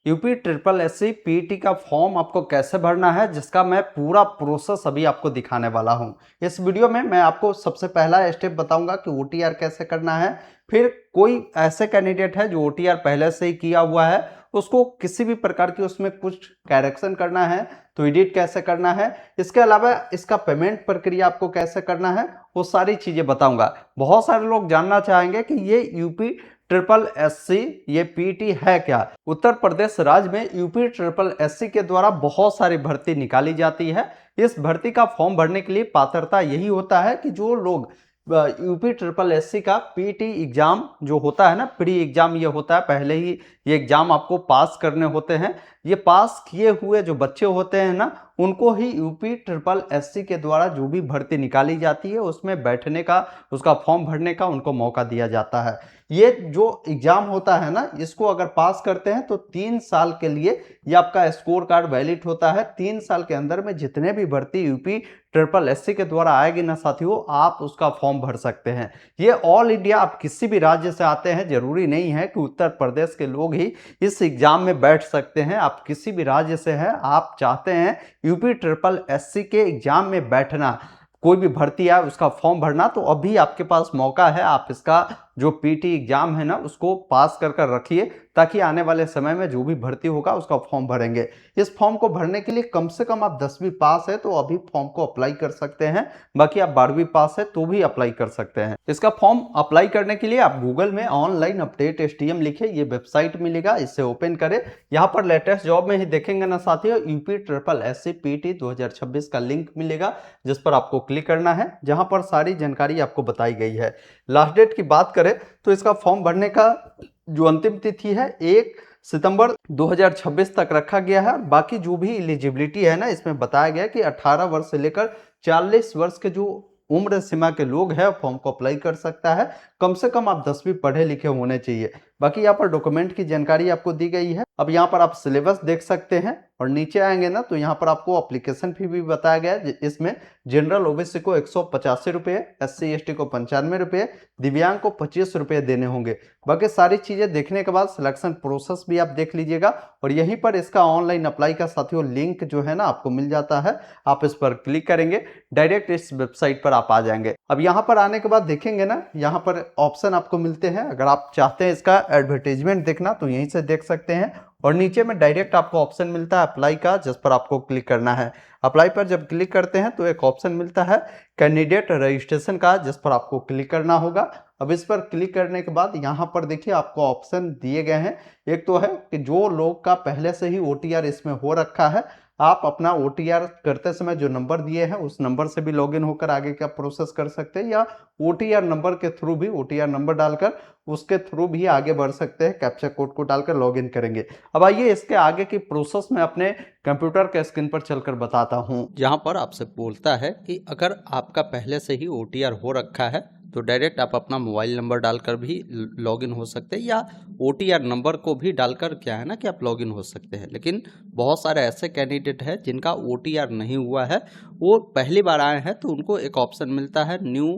UP triple SC PT का form आपको कैसे भरना है, जिसका मैं पूरा प्रोसेस अभी आपको दिखाने वाला हूं। इस वीडियो में मैं आपको सबसे पहला स्टेप बताऊंगा कि ओटीआर कैसे करना है। फिर कोई ऐसे कैंडिडेट है जो ओटीआर पहले से ही किया हुआ है, उसको किसी भी प्रकार की उसमें कुछ करेक्शन करना है तो एडिट कैसे करना है। इसके अलावा इसका पेमेंट प्रक्रिया आपको कैसे करना है, वो सारी चीजें बताऊंगा। बहुत सारे लोग जानना चाहेंगे कि ये यूपी ट्रिपल एससी ये पीटी है क्या। उत्तर प्रदेश राज्य में यूपी ट्रिपल एससी के द्वारा बहुत सारी भर्ती निकाली जाती है। इस भर्ती का फॉर्म भरने के लिए पात्रता यही होता है कि जो लोग यूपी ट्रिपल एससी का पीटी एग्जाम जो होता है ना, प्री एग्जाम ये होता है, पहले ही ये एग्जाम आपको पास करने होते हैं। ये पास किए हुए जो बच्चे होते हैं ना, उनको ही यूपी ट्रिपल एससी के द्वारा जो भी भर्ती निकाली जाती है उसमें बैठने का, उसका फॉर्म भरने का उनको मौका दिया जाता है। ये जो एग्जाम होता है ना, इसको अगर पास करते हैं तो 3 साल के लिए ये आपका स्कोर कार्ड वैलिड होता है। 3 साल के अंदर में जितने भी भर्ती यूपी ट्रिपल एससी के द्वारा आएगी ना साथियों, आप उसका फॉर्म भर सकते हैं। ये ऑल इंडिया, आप किसी भी राज्य से आते हैं, जरूरी नहीं है कि उत्तर प्रदेश के लोग ही इस एग्जाम में बैठ सकते हैं। आप किसी भी राज्य से हैं, आप चाहते हैं यूपी ट्रिपल एससी के एग्जाम में बैठना, कोई भी भर्ती है उसका फॉर्म भरना, तो अभी आपके पास मौका है। आप इसका जो पीटी एग्जाम है ना, उसको पास कर कर रखिए, ताकि आने वाले समय में जो भी भर्ती होगा उसका फॉर्म भरेंगे। इस फॉर्म को भरने के लिए कम से कम आप 10वीं पास है तो अभी फॉर्म को अप्लाई कर सकते हैं, बाकी आप 12वीं पास है तो भी अप्लाई कर सकते हैं। इसका फॉर्म अप्लाई करने के लिए आप गूगल में ऑनलाइन अपडेट एसटीएम लिखे, ये वेबसाइट मिलेगा, इससे ओपन करें। यहाँ पर लेटेस्ट जॉब में ही देखेंगे ना साथियों, यूपी ट्रिपल एससी पीटी 2026 का लिंक मिलेगा, जिस पर आपको क्लिक करना है, जहां पर सारी जानकारी आपको बताई गई है। लास्ट डेट की बात करें तो इसका फॉर्म भरने का जो अंतिम तिथि है 1 सितंबर 2026 तक रखा गया है। बाकी जो भी एलिजिबिलिटी है ना, इसमें बताया गया कि 18 वर्ष से लेकर 40 वर्ष के जो उम्र सीमा के लोग हैं फॉर्म को अप्लाई कर सकता है। कम से कम आप 10वीं पढ़े लिखे होने चाहिए। बाकी यहाँ पर डॉक्यूमेंट की जानकारी आपको दी गई है। अब यहाँ पर आप सिलेबस देख सकते हैं और नीचे आएंगे ना तो यहाँ पर आपको एप्लीकेशन फी भी बताया गया है। इसमें जनरल ओबीसी को 185 रुपये, SC ST को 95 रुपये, दिव्यांग को 25 रुपये देने होंगे। बाकी सारी चीजें देखने के बाद सिलेक्शन प्रोसेस भी आप देख लीजिएगा, और यहीं पर इसका ऑनलाइन अप्लाई का साथियों लिंक जो है ना आपको मिल जाता है। आप इस पर क्लिक करेंगे, डायरेक्ट इस वेबसाइट पर आप आ जाएंगे। अब यहाँ पर आने के बाद देखेंगे ना, यहाँ पर ऑप्शन आपको मिलते हैं। अगर आप चाहते हैं इसका एडवर्टाइजमेंट देखना तो यहीं से देख सकते हैं, और नीचे में डायरेक्ट आपको ऑप्शन मिलता है अप्लाई का, जिस पर आपको क्लिक करना है। अप्लाई पर जब क्लिक करते हैं तो एक ऑप्शन मिलता है कैंडिडेट रजिस्ट्रेशन का, जिस पर आपको क्लिक करना होगा। अब इस पर क्लिक करने के बाद यहाँ पर देखिए आपको ऑप्शन दिए गए हैं। एक तो है कि जो लोग का पहले से ही ओटीआर इसमें हो रखा है, आप अपना ओटीआर करते समय जो नंबर दिए हैं उस नंबर से भी लॉगिन होकर आगे का प्रोसेस कर सकते हैं, या ओटीआर नंबर के थ्रू भी, ओटीआर नंबर डालकर उसके थ्रू भी आगे बढ़ सकते हैं। कैप्चा कोड को डालकर लॉगिन करेंगे। अब आइए इसके आगे की प्रोसेस में अपने कंप्यूटर के स्क्रीन पर चलकर बताता हूं। जहां पर आपसे बोलता है कि अगर आपका पहले से ही ओटीआर हो रखा है तो डायरेक्ट आप अपना मोबाइल नंबर डालकर भी लॉगिन हो सकते हैं, या ओटीआर नंबर को भी डालकर क्या है ना कि आप लॉगिन हो सकते हैं। लेकिन बहुत सारे ऐसे कैंडिडेट हैं जिनका ओटीआर नहीं हुआ है, वो पहली बार आए हैं, तो उनको एक ऑप्शन मिलता है न्यू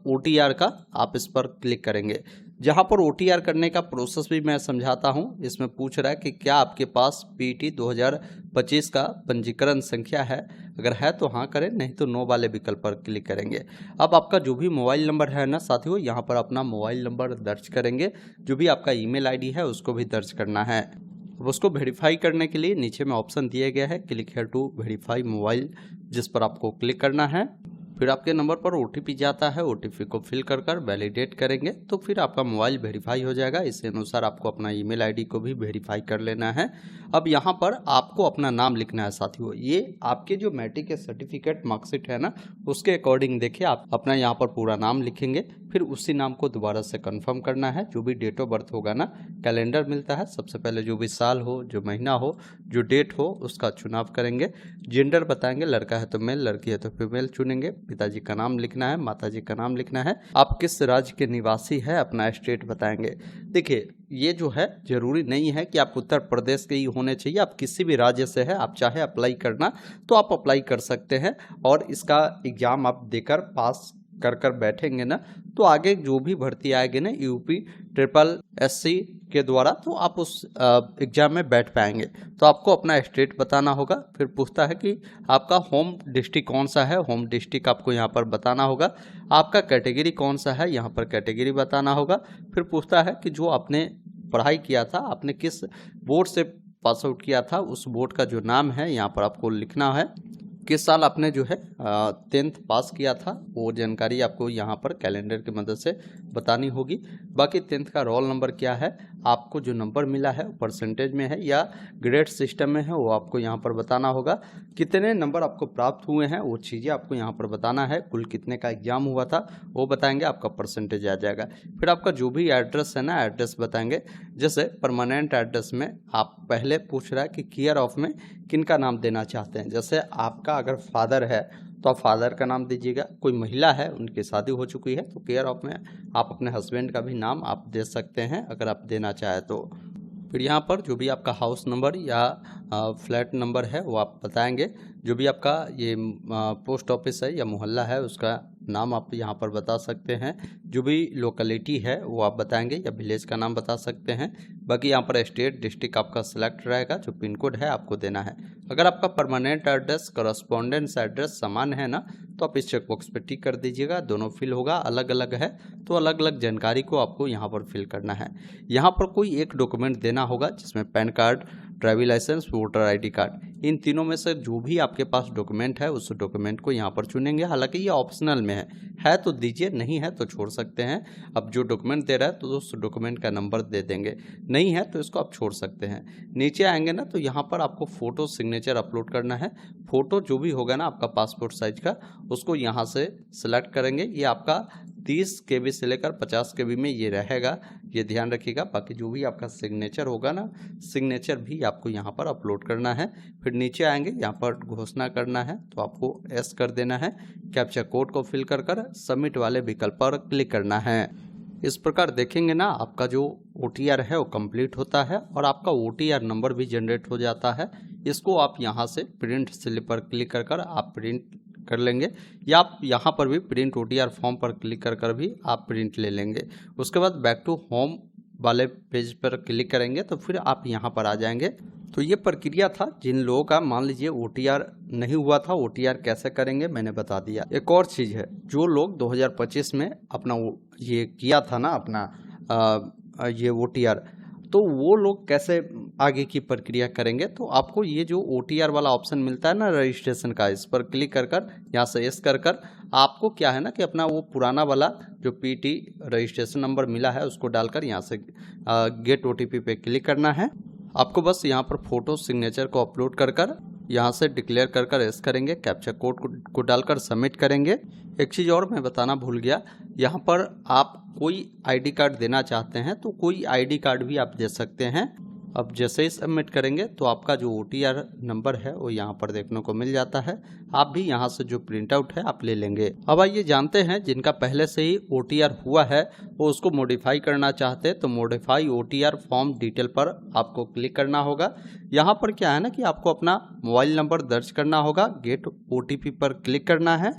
ओटीआर का। आप इस पर क्लिक करेंगे, जहां पर ओटीआर करने का प्रोसेस भी मैं समझाता हूं। इसमें पूछ रहा है कि क्या आपके पास पीटी 2025 का पंजीकरण संख्या है, अगर है तो हाँ करें, नहीं तो नो वाले विकल्प पर क्लिक करेंगे। अब आपका जो भी मोबाइल नंबर है ना साथियों, यहाँ पर अपना मोबाइल नंबर दर्ज करेंगे। जो भी आपका ईमेल आईडी है उसको भी दर्ज करना है। अब उसको वेरीफाई करने के लिए नीचे में ऑप्शन दिया गया है click here to verify mobile, जिस पर आपको क्लिक करना है। फिर आपके नंबर पर ओटीपी जाता है, ओटीपी को फिल कर कर वैलिडेट करेंगे तो फिर आपका मोबाइल वेरीफाई हो जाएगा। इसी अनुसार आपको अपना ईमेल आईडी को भी वेरीफाई कर लेना है। अब यहाँ पर आपको अपना नाम लिखना है साथियों। ये आपके जो मैट्रिक के सर्टिफिकेट मार्कशीट है ना, उसके अकॉर्डिंग देखिए आप अपना यहाँ पर पूरा नाम लिखेंगे। फिर उसी नाम को दोबारा से कंफर्म करना है। जो भी डेट ऑफ बर्थ होगा ना, कैलेंडर मिलता है, सबसे पहले जो भी साल हो, जो महीना हो, जो डेट हो, उसका चुनाव करेंगे। जेंडर बताएंगे, लड़का है तो मेल, लड़की है तो फीमेल चुनेंगे। पिताजी का नाम लिखना है, माताजी का नाम लिखना है। आप किस राज्य के निवासी है, अपना स्टेट बताएंगे। देखिए ये जो है जरूरी नहीं है कि आप उत्तर प्रदेश के ही होने चाहिए, आप किसी भी राज्य से है, आप चाहे अप्लाई करना तो आप अप्लाई कर सकते हैं, और इसका एग्जाम आप देकर पास कर बैठेंगे ना, तो आगे जो भी भर्ती आएगी ना यूपी ट्रिपल एससी के द्वारा, तो आप उस एग्जाम में बैठ पाएंगे। तो आपको अपना स्टेट बताना होगा। फिर पूछता है कि आपका होम डिस्ट्रिक्ट कौन सा है, होम डिस्ट्रिक्ट आपको यहाँ पर बताना होगा। आपका कैटेगरी कौन सा है, यहाँ पर कैटेगरी बताना होगा। फिर पूछता है कि जो आपने पढ़ाई किया था, आपने किस बोर्ड से पास आउट किया था, उस बोर्ड का जो नाम है यहाँ पर आपको लिखना है। किस साल आपने जो है 10th पास किया था, वो जानकारी आपको यहाँ पर कैलेंडर की मदद से बतानी होगी। बाकी 10th का रोल नंबर क्या है, आपको जो नंबर मिला है परसेंटेज में है या ग्रेड सिस्टम में है, वो आपको यहाँ पर बताना होगा। कितने नंबर आपको प्राप्त हुए हैं वो चीज़ें आपको यहाँ पर बताना है। कुल कितने का एग्जाम हुआ था वो बताएंगे, आपका परसेंटेज आ जाएगा। फिर आपका जो भी एड्रेस है ना, एड्रेस बताएंगे। जैसे परमानेंट एड्रेस में आप पहले पूछ रहा है कि केयर ऑफ में किन का नाम देना चाहते हैं। जैसे आपका अगर फादर है तो आप फादर का नाम दीजिएगा। कोई महिला है, उनकी शादी हो चुकी है, तो केयर ऑफ में आप अपने हस्बैंड का भी नाम आप दे सकते हैं अगर आप देना चाहें तो। फिर यहाँ पर जो भी आपका हाउस नंबर या फ्लैट नंबर है वो आप बताएंगे। जो भी आपका ये पोस्ट ऑफिस है या मोहल्ला है उसका नाम आप यहाँ पर बता सकते हैं। जो भी लोकेलिटी है वो आप बताएंगे या विलेज का नाम बता सकते हैं। बाकी यहाँ पर स्टेट डिस्ट्रिक्ट आपका सिलेक्ट रहेगा, जो पिन कोड है आपको देना है। अगर आपका परमानेंट एड्रेस करस्पॉन्डेंस एड्रेस समान है ना, तो आप इस चेकबॉक्स पे टिक कर दीजिएगा। दोनों फिल होगा, अलग अलग है तो अलग अलग जानकारी को आपको यहाँ पर फिल करना है। यहाँ पर कोई एक डॉक्यूमेंट देना होगा, जिसमें PAN card, driving licence, voter ID card, इन तीनों में से जो भी आपके पास डॉक्यूमेंट है उस डॉक्यूमेंट को यहाँ पर चुनेंगे। हालांकि ये ऑप्शनल में है तो दीजिए, नहीं है तो छोड़ सकते हैं। अब जो डॉक्यूमेंट दे रहा है तो उस डॉक्यूमेंट का नंबर दे देंगे, नहीं है तो इसको आप छोड़ सकते हैं। नीचे आएंगे ना तो यहाँ पर आपको फोटो सिग्नेचर अपलोड करना है। फोटो जो भी होगा ना आपका पासपोर्ट साइज का, उसको यहाँ से सिलेक्ट करेंगे। ये आपका 30 KB से लेकर 50 KB में ये रहेगा, ये ध्यान रखिएगा। बाकी जो भी आपका सिग्नेचर होगा ना, सिग्नेचर भी आपको यहाँ पर अपलोड करना है। फिर नीचे आएंगे, यहाँ पर घोषणा करना है तो आपको एस कर देना है। कैप्चा कोड को फिल कर सबमिट वाले विकल्प पर क्लिक करना है। इस प्रकार देखेंगे ना, आपका जो OTR है वो कंप्लीट होता है और आपका OTR नंबर भी जनरेट हो जाता है। इसको आप यहाँ से प्रिंट स्लिप पर क्लिक कर आप प्रिंट कर लेंगे, या आप यहाँ पर भी प्रिंट OTR फॉर्म पर क्लिक कर भी आप प्रिंट ले लेंगे। उसके बाद बैक टू होम वाले पेज पर क्लिक करेंगे तो फिर आप यहाँ पर आ जाएंगे। तो ये प्रक्रिया था जिन लोगों का मान लीजिए OTR नहीं हुआ था, OTR कैसे करेंगे मैंने बता दिया। एक और चीज़ है, जो लोग 2025 में अपना ये किया था ना अपना ये OTR, तो वो लोग कैसे आगे की प्रक्रिया करेंगे। तो आपको ये जो OTR वाला ऑप्शन मिलता है ना रजिस्ट्रेशन का, इस पर क्लिक कर यहाँ से एस कर आपको क्या है ना कि अपना वो पुराना वाला जो PT रजिस्ट्रेशन नंबर मिला है उसको डालकर यहाँ से गेट OTP पे क्लिक करना है। आपको बस यहाँ पर फोटो सिग्नेचर को अपलोड कर यहाँ से डिक्लेयर कर एस करेंगे। कैप्चा कोड को डालकर सबमिट करेंगे। एक चीज़ और मैं बताना भूल गया, यहाँ पर आप कोई ID कार्ड देना चाहते हैं तो कोई ID कार्ड भी आप दे सकते हैं। अब जैसे ही सबमिट करेंगे तो आपका जो OTR नंबर है वो यहाँ पर देखने को मिल जाता है। आप भी यहाँ से जो प्रिंट आउट है आप ले लेंगे। अब आइए जानते हैं जिनका पहले से ही OTR हुआ है वो उसको मॉडिफाई करना चाहते हैं तो मॉडिफाई OTR फॉर्म डिटेल पर आपको क्लिक करना होगा। यहाँ पर क्या है ना कि आपको अपना मोबाइल नंबर दर्ज करना होगा, गेट OTP पर क्लिक करना है।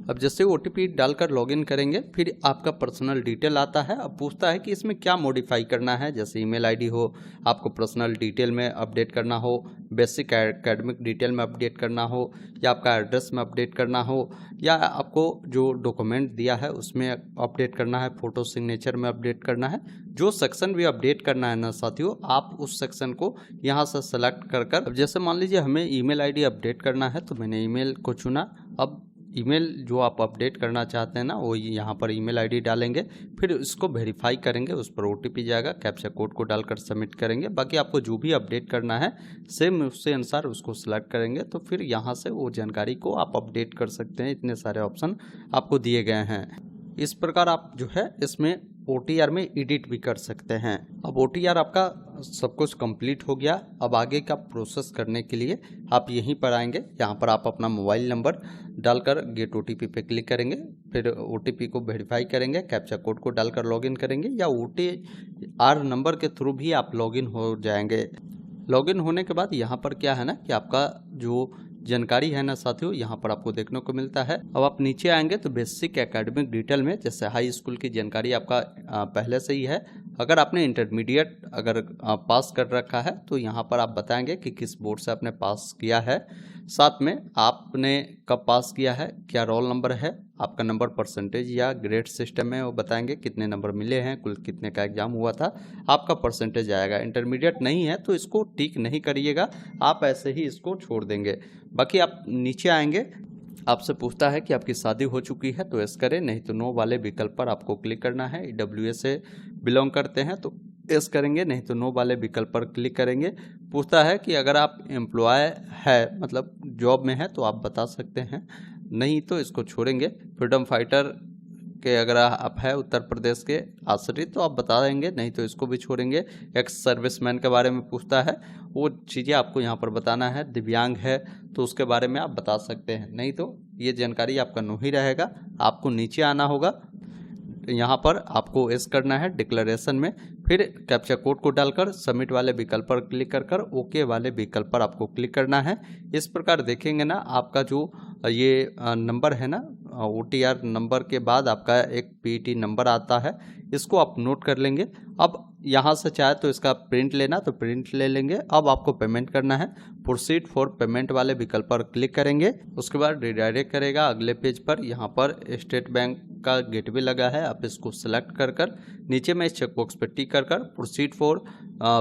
अब जैसे OTP डालकर लॉगिन करेंगे फिर आपका पर्सनल डिटेल आता है। अब पूछता है कि इसमें क्या मॉडिफाई करना है, जैसे ईमेल आईडी हो, आपको पर्सनल डिटेल में अपडेट करना हो, बेसिक एकेडमिक डिटेल में अपडेट करना हो, या आपका एड्रेस में अपडेट करना हो, या आपको जो डॉक्यूमेंट दिया है उसमें अपडेट करना है, फोटो सिग्नेचर में अपडेट करना है। जो सेक्शन भी अपडेट करना है ना साथियों, आप उस सेक्शन को यहाँ से सेलेक्ट कर अब जैसे मान लीजिए हमें ईमेल आईडी अपडेट करना है तो मैंने ईमेल को चुना। अब ईमेल जो आप अपडेट करना चाहते हैं ना वो यहाँ पर ईमेल आईडी डालेंगे, फिर इसको वेरीफाई करेंगे, उस पर OTP जाएगा, कैप्चा कोड को डालकर सबमिट करेंगे। बाकी आपको जो भी अपडेट करना है सेम उससे अनुसार उसको सिलेक्ट करेंगे तो फिर यहाँ से वो जानकारी को आप अपडेट कर सकते हैं। इतने सारे ऑप्शन आपको दिए गए हैं। इस प्रकार आप जो है इसमें OTR में एडिट भी कर सकते हैं। अब OTR आपका सब कुछ कंप्लीट हो गया। अब आगे का प्रोसेस करने के लिए आप यहीं पर आएंगे, यहाँ पर आप अपना मोबाइल नंबर डालकर गेट OTP पे क्लिक करेंगे, फिर OTP को वेरीफाई करेंगे, कैप्चा कोड को डालकर लॉगिन करेंगे, या OTR नंबर के थ्रू भी आप लॉगिन हो जाएंगे। लॉगिन होने के बाद यहाँ पर क्या है ना कि आपका जो जानकारी है ना साथियों, यहाँ पर आपको देखने को मिलता है। अब आप नीचे आएंगे तो बेसिक एकेडमिक डिटेल में जैसे हाई स्कूल की जानकारी आपका पहले से ही है। अगर आपने इंटरमीडिएट अगर पास कर रखा है तो यहाँ पर आप बताएंगे कि किस बोर्ड से आपने पास किया है, साथ में आपने कब पास किया है, क्या रोल नंबर है, आपका नंबर परसेंटेज या ग्रेड सिस्टम में वो बताएंगे कितने नंबर मिले हैं, कुल कितने का एग्जाम हुआ था, आपका परसेंटेज आएगा। इंटरमीडिएट नहीं है तो इसको टिक नहीं करिएगा, आप ऐसे ही इसको छोड़ देंगे। बाकी आप नीचे आएंगे, आपसे पूछता है कि आपकी शादी हो चुकी है तो यस करें, नहीं तो नो वाले विकल्प पर आपको क्लिक करना है। EWS से बिलोंग करते हैं तो यस करेंगे, नहीं तो नो वाले विकल्प पर क्लिक करेंगे। पूछता है कि अगर आप एम्प्लॉय है मतलब जॉब में है तो आप बता सकते हैं, नहीं तो इसको छोड़ेंगे। फ्रीडम फाइटर के अगर आप है उत्तर प्रदेश के आश्रित तो आप बता देंगे, नहीं तो इसको भी छोड़ेंगे। एक्स सर्विसमैन के बारे में पूछता है, वो चीज़ें आपको यहाँ पर बताना है। दिव्यांग है तो उसके बारे में आप बता सकते हैं, नहीं तो ये जानकारी आपका नो ही रहेगा। आपको नीचे आना होगा, यहाँ पर आपको एस करना है डिक्लेरेशन में, फिर कैप्चा कोड को डालकर सबमिट वाले विकल्प पर क्लिक कर ओके वाले विकल्प पर आपको क्लिक करना है। इस प्रकार देखेंगे ना आपका जो ये नंबर है ना OTR नंबर के बाद आपका एक PET नंबर आता है, इसको आप नोट कर लेंगे। अब यहाँ से चाहे तो इसका प्रिंट लेना तो प्रिंट ले लेंगे। अब आपको पेमेंट करना है, प्रोसीड फॉर पेमेंट वाले विकल्प पर क्लिक करेंगे, उसके बाद रिडायरेक्ट करेगा अगले पेज पर। यहाँ पर स्टेट बैंक का गेटवे लगा है, आप इसको सेलेक्ट कर नीचे में इस चेकबॉक्स पर टिक कर प्रोसीड फॉर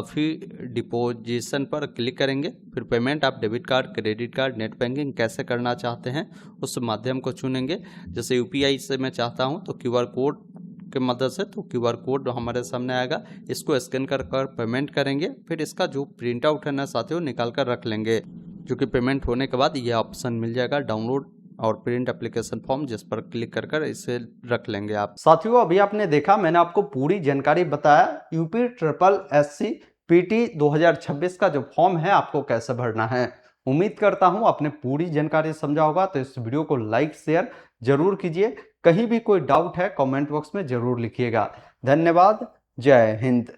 फी डिपोजिशन पर क्लिक करेंगे। फिर पेमेंट आप debit card, credit card, net banking कैसे करना चाहते हैं उस माध्यम को चुनेंगे। जैसे UPI से मैं चाहता हूं तो QR कोड के मदद से, तो QR कोड हमारे सामने आएगा, इसको स्कैन कर पेमेंट करेंगे। फिर इसका जो प्रिंट आउट है ना साथियों निकाल कर रख लेंगे, जो कि पेमेंट होने के बाद ये ऑप्शन मिल जाएगा डाउनलोड और प्रिंट एप्लीकेशन फॉर्म, जिस पर क्लिक कर इसे रख लेंगे आप। साथियों अभी आपने देखा, मैंने आपको पूरी जानकारी बताया UPSSC PT 2026 का जो फॉर्म है आपको कैसे भरना है। उम्मीद करता हूं आपने पूरी जानकारी समझा होगा, तो इस वीडियो को लाइक शेयर जरूर कीजिए। कहीं भी कोई डाउट है कमेंट बॉक्स में जरूर लिखिएगा। धन्यवाद, जय हिंद।